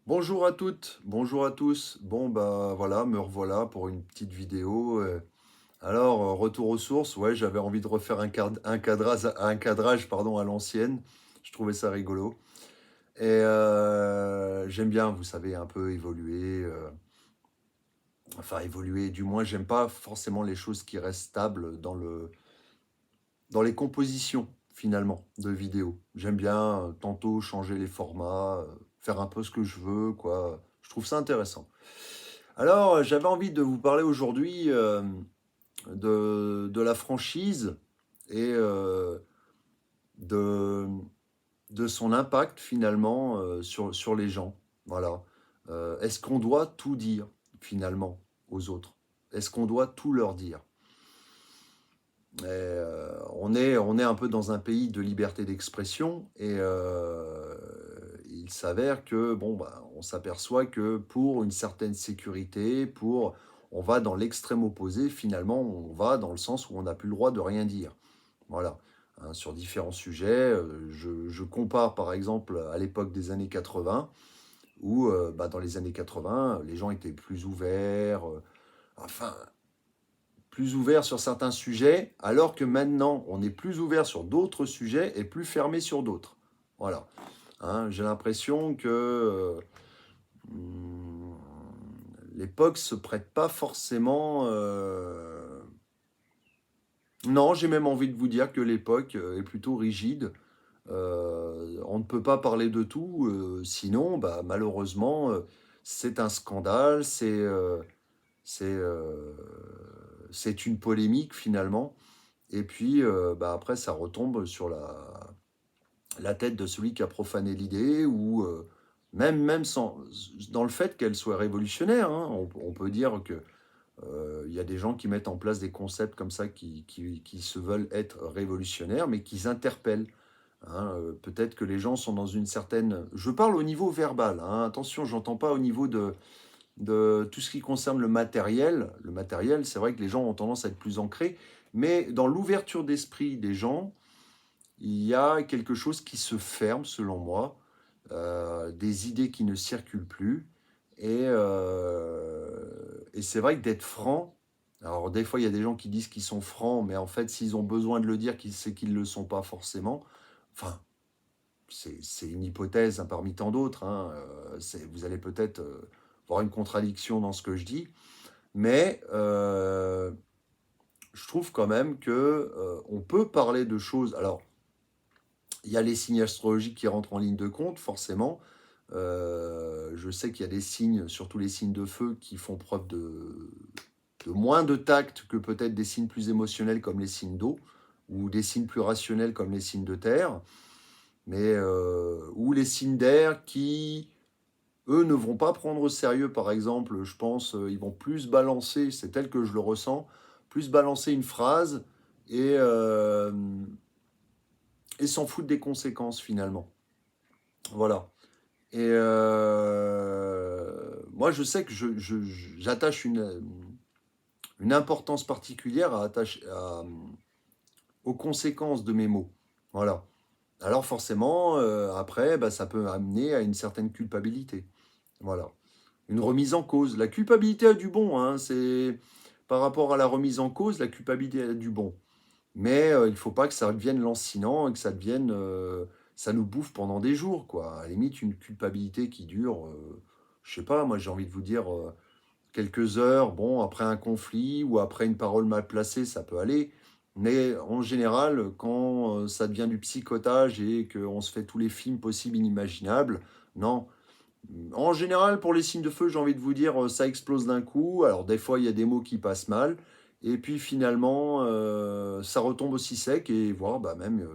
Bonjour à toutes, bonjour à tous. Bon bah voilà, me revoilà pour une petite vidéo. Retour aux sources. Ouais, j'avais envie de refaire un cadrage pardon, à l'ancienne. Je trouvais ça rigolo. J'aime bien, vous savez, un peu évoluer. Enfin évoluer, du moins j'aime pas forcément les choses qui restent stables dans les compositions finalement de vidéos. J'aime bien tantôt changer les formats, faire un peu ce que je veux, quoi. Je trouve ça intéressant. J'avais envie de vous parler aujourd'hui de la franchise et de, de son impact finalement sur les gens. Voilà. Est-ce qu'on doit tout dire finalement aux autres? Est-ce qu'on doit tout leur dire? On est un peu dans un pays de liberté d'expression il s'avère que, bon, bah, on s'aperçoit que pour une certaine sécurité, on va dans l'extrême opposé, finalement, on va dans le sens où on n'a plus le droit de rien dire. Voilà. Hein, sur différents sujets, je compare par exemple à l'époque des années 80, où bah, dans les années 80, les gens étaient plus ouverts, enfin, plus ouvert sur certains sujets, alors que maintenant, on est plus ouvert sur d'autres sujets et plus fermé sur d'autres. Voilà. Hein, j'ai l'impression que hmm, l'époque se prête pas forcément. Non, j'ai même envie de vous dire que l'époque est plutôt rigide. On ne peut pas parler de tout, sinon, bah, malheureusement, c'est un scandale, c'est, euh, c'est une polémique finalement. Et puis, bah, après, ça retombe sur la tête de celui qui a profané l'idée, ou même sans, dans le fait qu'elle soit révolutionnaire. Hein, on peut dire que il y a des gens qui mettent en place des concepts comme ça qui se veulent être révolutionnaires, mais qui interpellent. Hein. Peut-être que les gens sont dans une certaine... Je parle au niveau verbal. Hein, attention, j'entends pas au niveau de tout ce qui concerne le matériel. Le matériel, c'est vrai que les gens ont tendance à être plus ancrés, mais dans l'ouverture d'esprit des gens, il y a quelque chose qui se ferme, selon moi, des idées qui ne circulent plus. Et c'est vrai que d'être franc, alors des fois il y a des gens qui disent qu'ils sont francs, mais en fait s'ils ont besoin de le dire, c'est qu'ils ne le sont pas forcément. Enfin, c'est une hypothèse hein, parmi tant d'autres. Hein. Vous allez peut-être voir une contradiction dans ce que je dis, mais je trouve quand même que on peut parler de choses. Alors, il y a les signes astrologiques qui rentrent en ligne de compte, forcément. Je sais qu'il y a des signes, surtout les signes de feu, qui font preuve de moins de tact que peut-être des signes plus émotionnels comme les signes d'eau, ou des signes plus rationnels comme les signes de terre, ou les signes d'air qui, eux, ne vont pas prendre au sérieux, par exemple, je pense, ils vont plus balancer, c'est tel que je le ressens, plus balancer une phrase et, euh, et s'en foutre des conséquences finalement. Voilà. Moi, je sais que j'attache une importance particulière aux conséquences de mes mots. Voilà. Alors forcément, après, bah, ça peut amener à une certaine culpabilité. Voilà. Une remise en cause. La culpabilité a du bon. Hein, c'est par rapport à la remise en cause, la culpabilité a du bon. Mais il ne faut pas que ça devienne lancinant et que ça devienne, ça nous bouffe pendant des jours, quoi. À la limite, une culpabilité qui dure, je sais pas, moi j'ai envie de vous dire quelques heures. Bon, après un conflit ou après une parole mal placée, ça peut aller. Mais en général, quand ça devient du psychotage et qu'on se fait tous les films possibles, inimaginables, non. En général, pour les signes de feu, j'ai envie de vous dire, ça explose d'un coup. Alors, des fois, il y a des mots qui passent mal. Et puis, finalement, ça retombe aussi sec. Et voire, bah, même,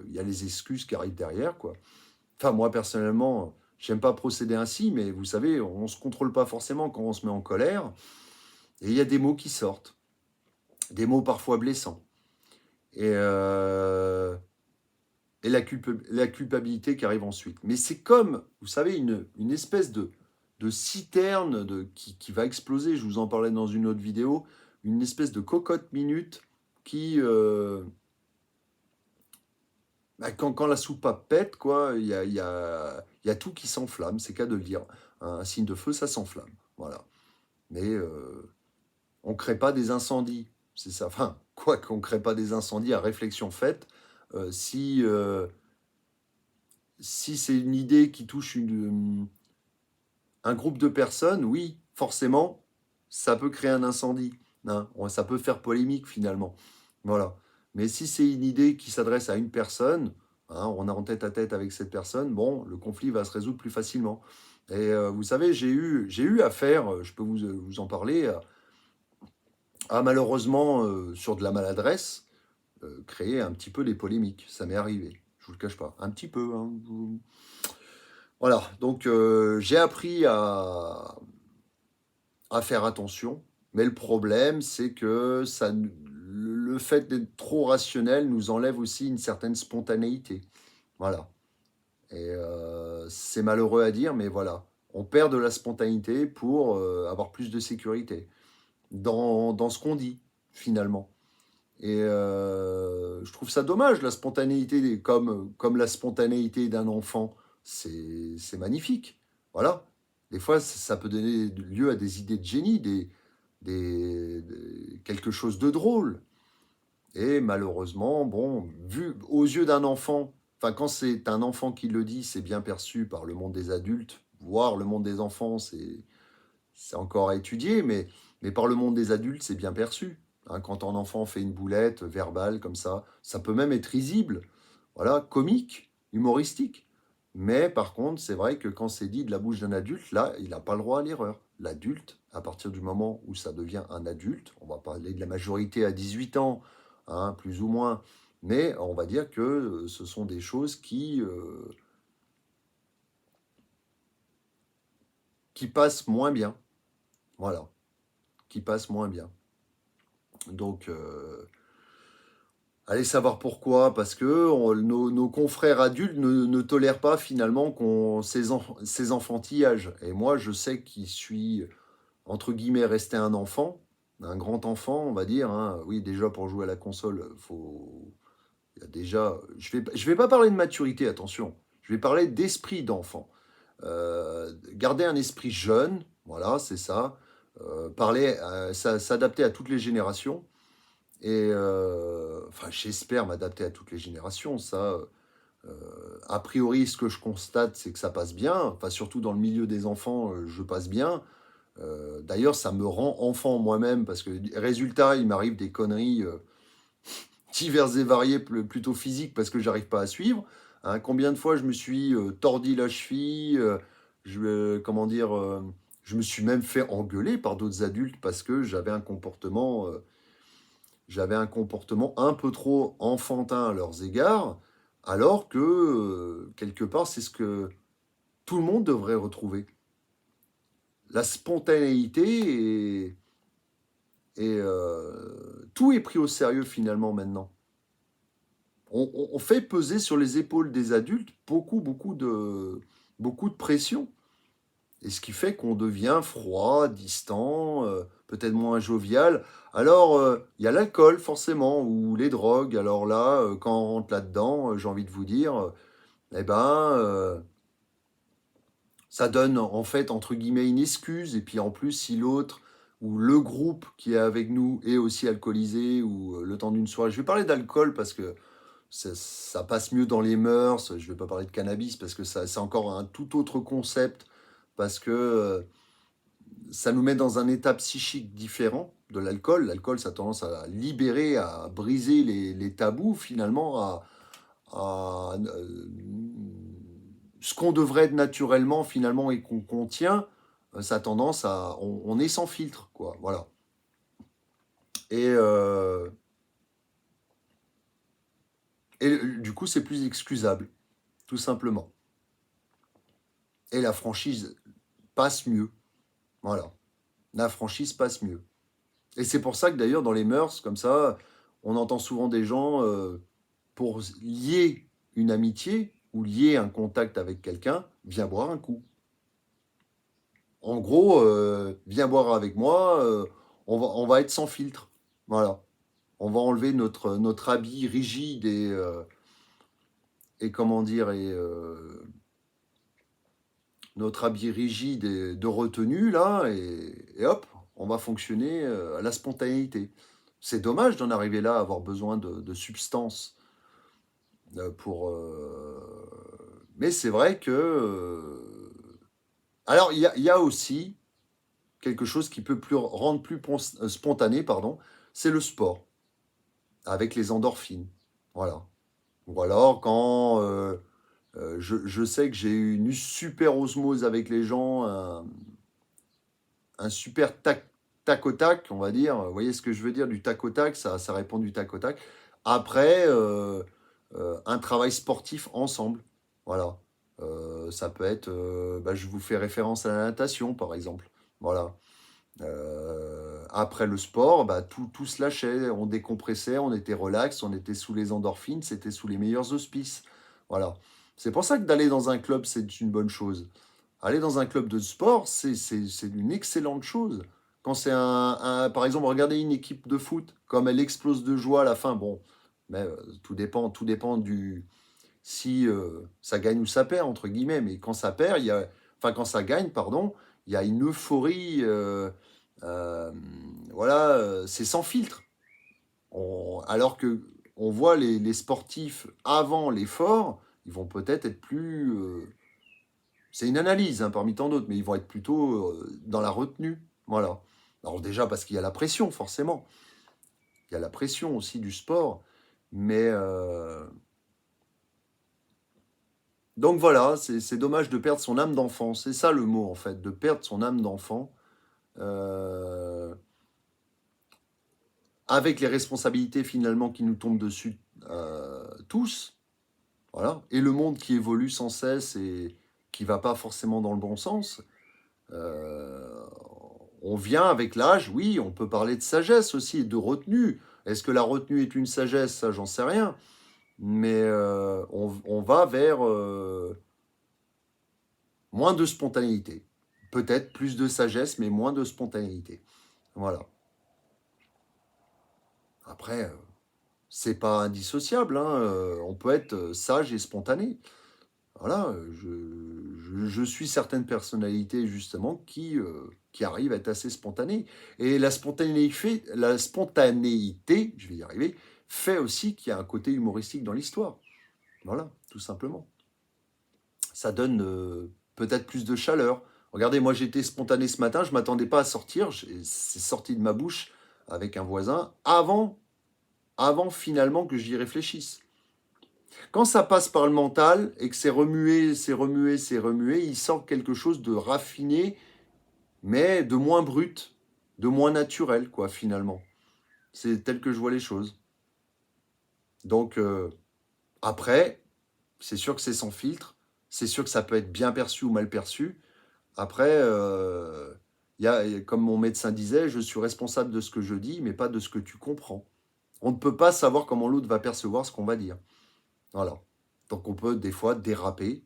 il y a les excuses qui arrivent derrière, quoi. Enfin, moi, personnellement, j'aime pas procéder ainsi. Mais vous savez, on se contrôle pas forcément quand on se met en colère. Et il y a des mots qui sortent. Des mots parfois blessants. Et, euh, et la culpabilité qui arrive ensuite. Mais c'est comme, vous savez, une espèce de citerne qui va exploser. Je vous en parlais dans une autre vidéo. Une espèce de cocotte minute qui, bah, quand la soupape pète, quoi, il y a Il y a tout qui s'enflamme, c'est qu'à de le dire. Un signe de feu, ça s'enflamme. Voilà. Mais on ne crée pas des incendies. C'est ça. Enfin, quoi qu'on ne crée pas des incendies à réflexion faite, si c'est une idée qui touche un groupe de personnes, oui, forcément, ça peut créer un incendie. Hein. Ça peut faire polémique finalement. Voilà. Mais si c'est une idée qui s'adresse à une personne, hein, on est en tête à tête avec cette personne, bon, le conflit va se résoudre plus facilement. Et vous savez, j'ai eu affaire, je peux vous en parler, malheureusement, sur de la maladresse, créer un petit peu des polémiques. Ça m'est arrivé, je vous le cache pas. Un petit peu. Hein, voilà, donc j'ai appris à faire attention, mais le problème, c'est que le fait d'être trop rationnel nous enlève aussi une certaine spontanéité. Voilà. Et c'est malheureux à dire, mais voilà. On perd de la spontanéité pour avoir plus de sécurité dans ce qu'on dit, finalement. Et je trouve ça dommage, la spontanéité, comme la spontanéité d'un enfant, c'est magnifique. Voilà. Des fois, ça peut donner lieu à des idées de génie, quelque chose de drôle. Et malheureusement, bon, vu aux yeux d'un enfant, enfin, quand c'est un enfant qui le dit, c'est bien perçu par le monde des adultes, voire le monde des enfants, c'est encore à étudier, mais par le monde des adultes, c'est bien perçu. Hein, quand un enfant fait une boulette verbale comme ça peut même être risible, voilà, comique, humoristique. Mais par contre, c'est vrai que quand c'est dit de la bouche d'un adulte, là, il n'a pas le droit à l'erreur. L'adulte, à partir du moment où ça devient un adulte, on va parler de la majorité à 18 ans, hein, plus ou moins, mais on va dire que ce sont des choses qui passent moins bien. Voilà, qui passent moins bien. Donc, allez savoir pourquoi, parce que nos confrères adultes ne tolèrent pas finalement ces enfantillages. Et moi, je sais qui suis, entre guillemets, resté un enfant, un grand enfant, on va dire. Hein. Oui, déjà, pour jouer à la console, il y a déjà... Je vais pas parler de maturité, attention. Je vais parler d'esprit d'enfant. Garder un esprit jeune, voilà, c'est ça. S'adapter à toutes les générations. Et enfin, j'espère m'adapter à toutes les générations. Ça, a priori, ce que je constate, c'est que ça passe bien. Enfin, surtout dans le milieu des enfants, je passe bien. D'ailleurs, ça me rend enfant moi-même parce que, résultat, il m'arrive des conneries diverses et variées, plutôt physiques, parce que j'arrive pas à suivre. Hein, combien de fois je me suis tordi la cheville, comment dire, je me suis même fait engueuler par d'autres adultes parce que j'avais un comportement un peu trop enfantin à leurs égards, alors que, quelque part, c'est ce que tout le monde devrait retrouver. La spontanéité tout est pris au sérieux finalement maintenant. On fait peser sur les épaules des adultes beaucoup de pression. Et ce qui fait qu'on devient froid, distant, peut-être moins jovial. Alors, il y a l'alcool, forcément, ou les drogues. Alors là, quand on rentre là-dedans, j'ai envie de vous dire, eh ben, ça donne en fait, entre guillemets, une excuse. Et puis en plus, si l'autre ou le groupe qui est avec nous est aussi alcoolisé ou le temps d'une soirée, je vais parler d'alcool parce que ça passe mieux dans les mœurs. Je ne vais pas parler de cannabis parce que c'est encore un tout autre concept. Parce que ça nous met dans un état psychique différent de l'alcool. L'alcool, ça a tendance à libérer, à briser les tabous, finalement, ce qu'on devrait être naturellement, finalement, et qu'on contient. Ça a tendance à... On est sans filtre, quoi. Voilà. Et, du coup, c'est plus excusable, tout simplement. Et la franchise passe mieux. Voilà. La franchise passe mieux. Et c'est pour ça que d'ailleurs, dans les mœurs, comme ça, on entend souvent des gens, pour lier une amitié ou lier un contact avec quelqu'un, viens boire un coup. En gros, viens boire avec moi, on va être sans filtre. Voilà. On va enlever notre habit rigide et comment dire, notre habit rigide et de retenue, là, et hop, on va fonctionner à la spontanéité. C'est dommage d'en arriver là, à avoir besoin de substances pour... Mais c'est vrai que... Alors, il y a aussi quelque chose qui peut rendre plus spontané, pardon, c'est le sport, avec les endorphines. Voilà. Ou alors quand je sais que j'ai eu une super osmose avec les gens, un super tac au tac, on va dire. Vous voyez ce que je veux dire, du tac au tac, ça répond du tac au tac. Après, un travail sportif ensemble. Voilà. Ça peut être, je vous fais référence à la natation, par exemple. Voilà. Après le sport, tout se lâchait, on décompressait, on était relax, on était sous les endorphines, c'était sous les meilleurs auspices. Voilà. C'est pour ça que d'aller dans un club, c'est une bonne chose. Aller dans un club de sport, c'est une excellente chose. Quand c'est par exemple, regardez une équipe de foot, comme elle explose de joie à la fin, bon, mais tout dépend du si ça gagne ou ça perd, entre guillemets, mais quand ça perd, enfin quand ça gagne, pardon, il y a une euphorie, euh, voilà, c'est sans filtre. Alors que on voit les sportifs avant l'effort, ils vont peut-être être plus c'est une analyse hein, parmi tant d'autres, mais ils vont être plutôt dans la retenue. Voilà. Alors déjà parce qu'il y a la pression, forcément. Il y a la pression aussi du sport. Mais donc voilà, c'est dommage de perdre son âme d'enfant. C'est ça le mot en fait, de perdre son âme d'enfant. euh, avec les responsabilités finalement qui nous tombent dessus tous. Voilà. Et le monde qui évolue sans cesse et qui va pas forcément dans le bon sens. Euh, on vient avec l'âge, oui, on peut parler de sagesse aussi et de retenue. Est-ce que la retenue est une sagesse? Ça, j'en sais rien. Mais on va vers moins de spontanéité. Peut-être plus de sagesse, mais moins de spontanéité. Voilà. Après, c'est pas indissociable. Hein, on peut être sage et spontané. Voilà, je suis certaines personnalités justement qui arrivent à être assez spontanées. Et la spontanéité, je vais y arriver, fait aussi qu'il y a un côté humoristique dans l'histoire. Voilà, tout simplement. Ça donne peut-être plus de chaleur. Regardez, moi j'étais spontané ce matin, je ne m'attendais pas à sortir, c'est sorti de ma bouche avec un voisin avant finalement que j'y réfléchisse. Quand ça passe par le mental et que c'est remué, c'est remué, c'est remué, il sort quelque chose de raffiné, mais de moins brut, de moins naturel, quoi, finalement. C'est tel que je vois les choses. Donc, après, c'est sûr que c'est sans filtre, c'est sûr que ça peut être bien perçu ou mal perçu. Après, comme mon médecin disait, je suis responsable de ce que je dis, mais pas de ce que tu comprends. On ne peut pas savoir comment l'autre va percevoir ce qu'on va dire. Voilà. Donc on peut des fois déraper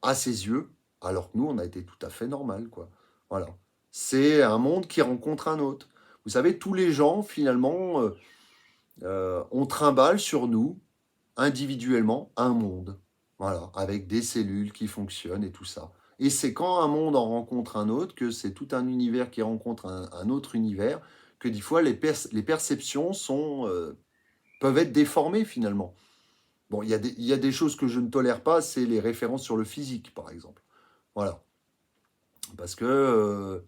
à ses yeux, alors que nous, on a été tout à fait normal, quoi. Voilà. C'est un monde qui rencontre un autre. Vous savez, tous les gens, finalement, on trimballe sur nous, individuellement, un monde. Voilà, avec des cellules qui fonctionnent et tout ça. Et c'est quand un monde en rencontre un autre, que c'est tout un univers qui rencontre un autre univers, que des fois les perceptions peuvent être déformées finalement. Bon, il y a des choses que je ne tolère pas, c'est les références sur le physique, par exemple. Voilà. Parce que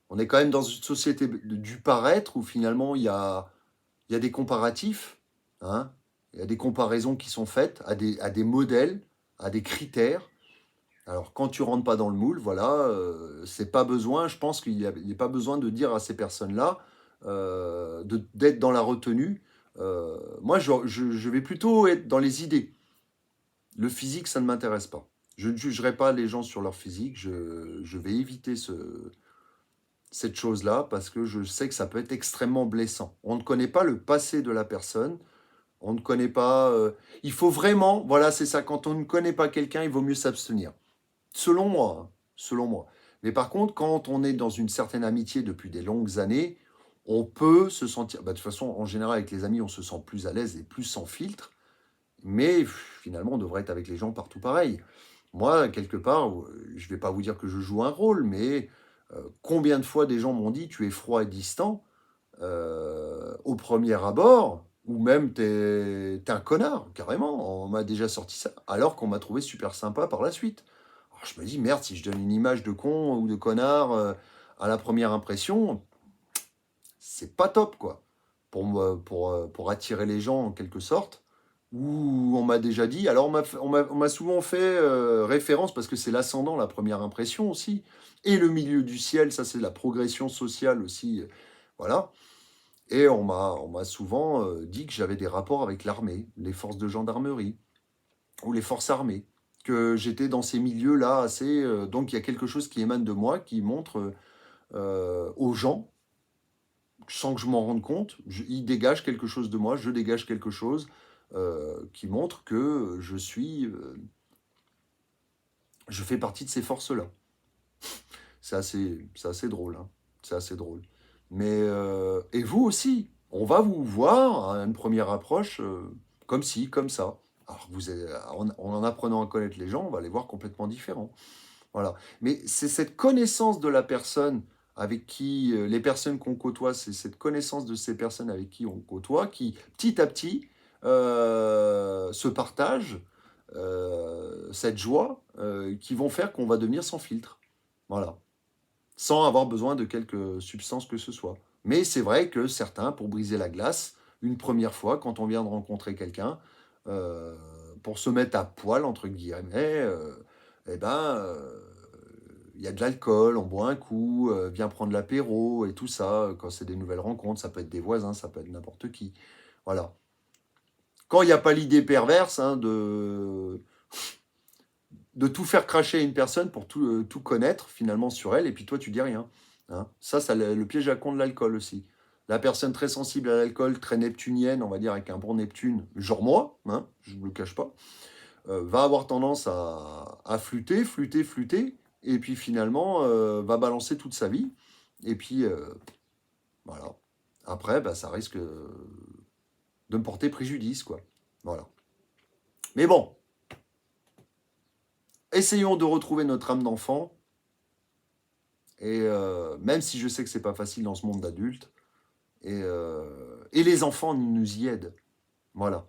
on est quand même dans une société du paraître où finalement il y a des comparatifs, hein, il y a des comparaisons qui sont faites à des modèles, à des critères. Alors quand tu rentres pas dans le moule, voilà, c'est pas besoin, je pense qu'il n'y a pas besoin de dire à ces personnes-là d'être dans la retenue. Moi, je vais plutôt être dans les idées. Le physique, ça ne m'intéresse pas. Je ne jugerai pas les gens sur leur physique. Je vais éviter cette chose-là parce que je sais que ça peut être extrêmement blessant. On ne connaît pas le passé de la personne. On ne connaît pas. Il faut vraiment. Voilà, c'est ça. Quand on ne connaît pas quelqu'un, il vaut mieux s'abstenir. Selon moi. Hein, selon moi. Mais par contre, quand on est dans une certaine amitié depuis des longues années, on peut se sentir. De toute façon, en général, avec les amis, on se sent plus à l'aise et plus sans filtre. Mais finalement, on devrait être avec les gens partout pareil. Moi, quelque part, je ne vais pas vous dire que je joue un rôle, mais combien de fois des gens m'ont dit tu es froid et distant au premier abord, ou même t'es un connard, carrément. On m'a déjà sorti ça, alors qu'on m'a trouvé super sympa par la suite. Alors, je me dis merde, si je donne une image de con ou de connard à la première impression, c'est pas top, quoi. Pour attirer les gens, en quelque sorte. Ou on m'a déjà dit, alors on m'a souvent fait référence, parce que c'est l'ascendant, la première impression aussi, et le milieu du ciel, ça c'est la progression sociale aussi, voilà. Et on m'a souvent dit que j'avais des rapports avec l'armée, les forces de gendarmerie, ou les forces armées, que j'étais dans ces milieux-là assez... donc il y a quelque chose qui émane de moi, qui montre aux gens, sans que je m'en rende compte, ils dégagent quelque chose de moi, je dégage quelque chose qui montre que je fais partie de ces forces-là. C'est assez drôle, hein. C'est assez drôle. Mais, et vous aussi, on va vous voir à une première approche comme ci, comme ça. Alors, en apprenant à connaître les gens, on va les voir complètement différents. Voilà. Mais c'est cette connaissance de la personne avec qui, les personnes qu'on côtoie, c'est cette connaissance de ces personnes avec qui on côtoie qui, petit à petit, se partagent cette joie qui vont faire qu'on va devenir sans filtre. Voilà. Sans avoir besoin de quelque substance que ce soit. Mais c'est vrai que certains, pour briser la glace, une première fois, quand on vient de rencontrer quelqu'un, euh, pour se mettre à poil, entre guillemets, eh ben, il y a de l'alcool, on boit un coup, vient prendre l'apéro et tout ça. Quand c'est des nouvelles rencontres, ça peut être des voisins, ça peut être n'importe qui. Voilà. Quand il n'y a pas l'idée perverse de tout faire cracher à une personne pour tout connaître finalement sur elle, et puis toi tu dis rien. Hein. Ça, le piège à con de l'alcool aussi. La personne très sensible à l'alcool, très neptunienne, on va dire avec un bon Neptune, genre moi, hein, je ne le cache pas, va avoir tendance à flûter, flûter, flûter, et puis finalement va balancer toute sa vie. Et puis voilà. Après, bah, ça risque de me porter préjudice, quoi. Voilà. Mais bon, essayons de retrouver notre âme d'enfant. Et même si je sais que c'est pas facile dans ce monde d'adultes, et les enfants nous y aident. Voilà.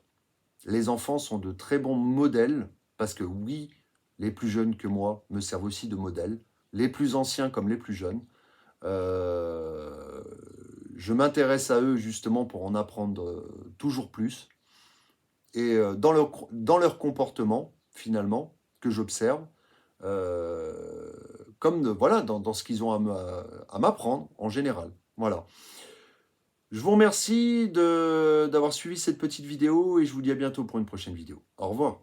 Les enfants sont de très bons modèles, parce que oui, les plus jeunes que moi me servent aussi de modèle, les plus anciens comme les plus jeunes. Euh, je m'intéresse à eux justement pour en apprendre toujours plus. Et dans leur comportement, finalement, que j'observe, comme voilà, dans ce qu'ils ont à m'apprendre en général. Voilà. Je vous remercie d'avoir suivi cette petite vidéo et je vous dis à bientôt pour une prochaine vidéo. Au revoir.